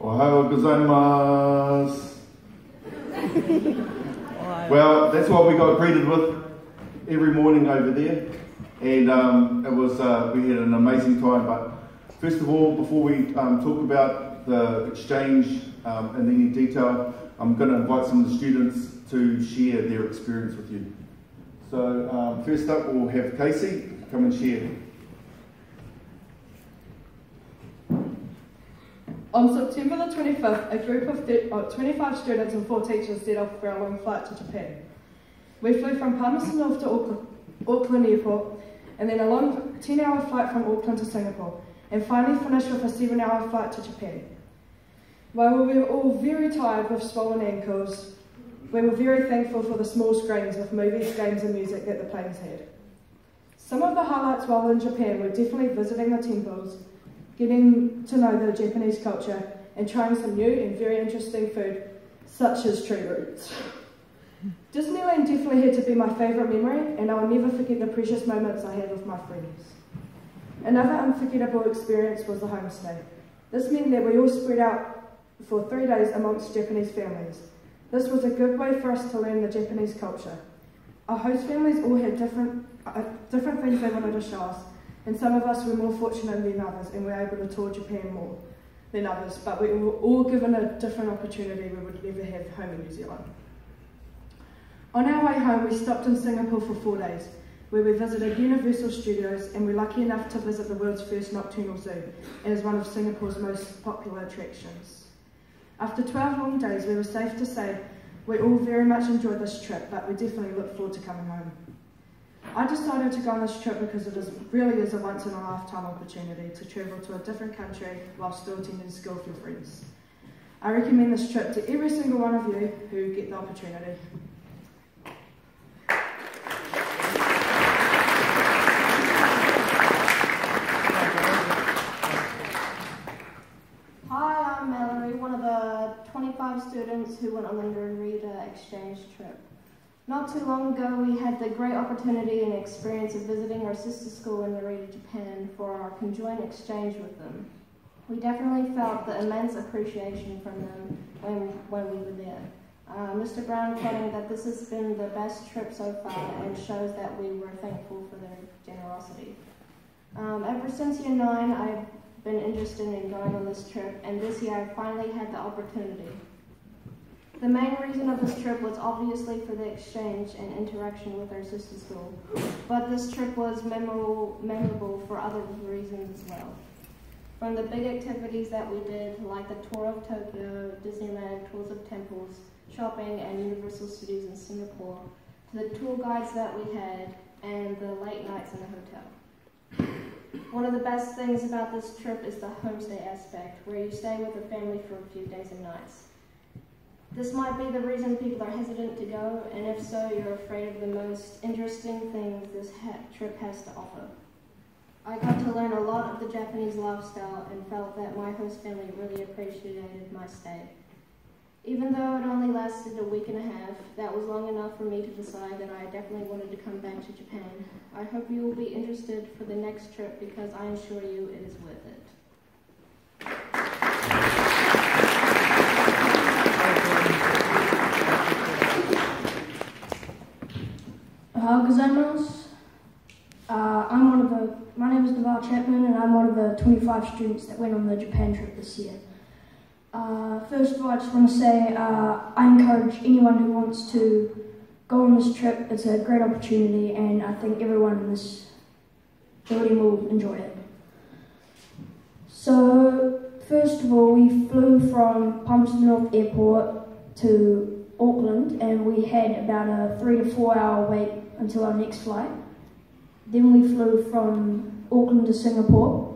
Ohayou gozaimasu. Well, that's what we got greeted with every morning over there, and it was we had an amazing time. But first of all, before we talk about the exchange in any detail, I'm going to invite some of the students to share their experience with you. So first up, we'll have Casey come and share. On September the 25th, a group of 25 students and 4 teachers set off for a long flight to Japan. We flew from Palmerston North to Auckland Airport, and then a long 10-hour flight from Auckland to Singapore, and finally finished with a 7-hour flight to Japan. While we were all very tired with swollen ankles, we were very thankful for the small screens with movies, games and music that the planes had. Some of the highlights while in Japan were definitely visiting the temples, getting to know the Japanese culture, and trying some new and very interesting food, such as tree roots. Disneyland definitely had to be my favourite memory, and I'll never forget the precious moments I had with my friends. Another unforgettable experience was the homestay. This meant that we all spread out for 3 days amongst Japanese families. This was a good way for us to learn the Japanese culture. Our host families all had different things they wanted to show us, and some of us were more fortunate than others and were able to tour Japan more than others, but we were all given a different opportunity we would never have home in New Zealand. On our way home, we stopped in Singapore for 4 days, where we visited Universal Studios and were lucky enough to visit the world's first nocturnal zoo, and is one of Singapore's most popular attractions. After 12 long days, we were safe to say we all very much enjoyed this trip, but we definitely look forward to coming home. I decided to go on this trip because it really is a once-in-a-lifetime opportunity to travel to a different country while still attending school with your friends. I recommend this trip to every single one of you who get the opportunity. Hi, I'm Mallory, one of the 25 students who went on the Narita exchange trip. Not too long ago, we had the great opportunity and experience of visiting our sister school in Narita, Japan for our conjoined exchange with them. We definitely felt the immense appreciation from them when we were there. Mr. Brown claimed that this has been the best trip so far and shows that we were thankful for their generosity. Ever since year 9, I've been interested in going on this trip, and this year I finally had the opportunity. The main reason of this trip was obviously for the exchange and interaction with our sister school, but this trip was memorable for other reasons as well. From the big activities that we did, like the tour of Tokyo, Disneyland, tours of temples, shopping, and Universal Studios in Singapore, to the tour guides that we had, and the late nights in the hotel. One of the best things about this trip is the homestay aspect, where you stay with a family for a few days and nights. This might be the reason people are hesitant to go, and if so, you're afraid of the most interesting things this trip has to offer. I got to learn a lot of the Japanese lifestyle and felt that my host family really appreciated my stay. Even though it only lasted a week and a half, that was long enough for me to decide that I definitely wanted to come back to Japan. I hope you will be interested for the next trip because I assure you it is worth it. Ohayou gozaimasu. My name is Naval Chapman, and I'm one of the 25 students that went on the Japan trip this year. First of all, I just want to say I encourage anyone who wants to go on this trip. It's a great opportunity, and I think everyone in this building will enjoy it. So, first of all, we flew from Palmerston North Airport to Auckland, and we had about a 3 to 4 hour wait until our next flight. Then we flew from Auckland to Singapore,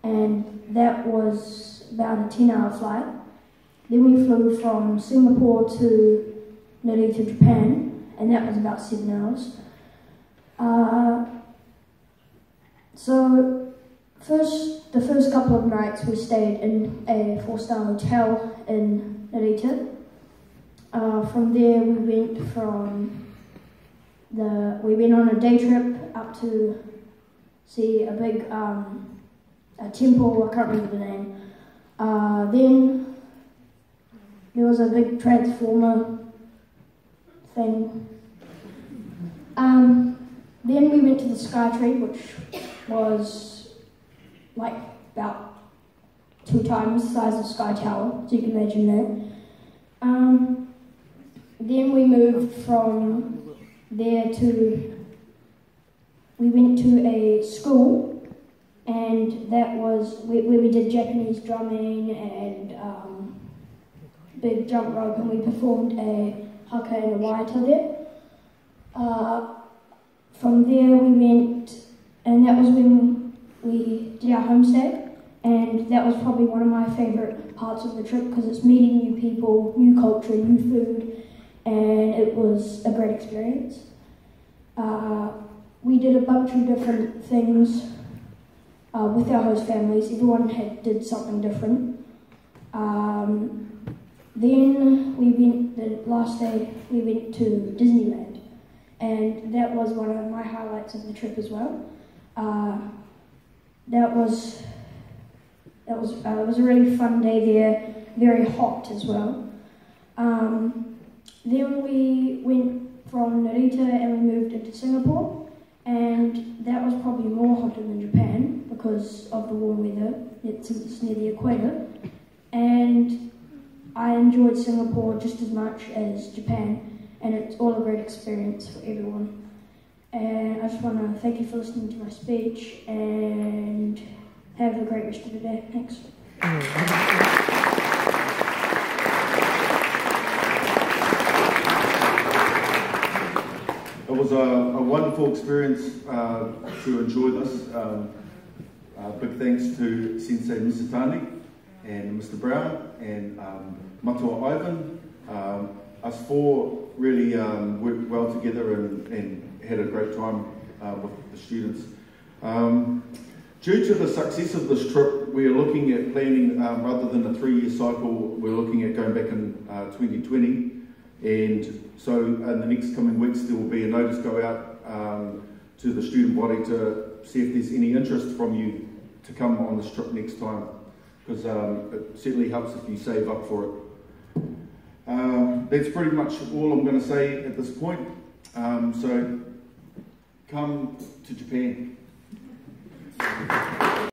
and that was about a 10-hour flight. Then we flew from Singapore to Narita, Japan, and that was about 7 hours. So the first couple of nights we stayed in a 4-star hotel in Narita. From there we went on a day trip up to see a big a temple, I can't remember the name, Then there was a big transformer thing. Then we went to the Sky Tree, which was like about 2 times the size of Sky Tower, so you can imagine that. Then we moved from there to, we went to a school, and that was where we did Japanese drumming and big jump rope, and we performed a haka and a waiata there. From there we went, and that was when we did our homestay, and that was probably one of my favourite parts of the trip because it's meeting new people, new culture, new food, and it was a great experience. We did a bunch of different things with our host families. Everyone did something different. Then we went, the last day, we went to Disneyland. And that was one of my highlights of the trip as well. It was a really fun day there, very hot as well. Then we went from Narita and we moved into Singapore, and that was probably more hotter than Japan because of the warm weather, since it's near the equator. And I enjoyed Singapore just as much as Japan, and it's all a great experience for everyone. And I just want to thank you for listening to my speech, and have a great rest of the day. Thanks. It was a wonderful experience to enjoy this. Big thanks to Sensei Mr. Tani and Mr. Brown and Matua Ivan. Us four really worked well together and had a great time with the students. Due to the success of this trip, we are looking at planning, rather than a 3-year cycle, we're looking at going back in 2020. And so in the next coming weeks, there will be a notice go out to the student body to see if there's any interest from you to come on this trip next time, because it certainly helps if you save up for it. That's pretty much all I'm going to say at this point. So come to Japan.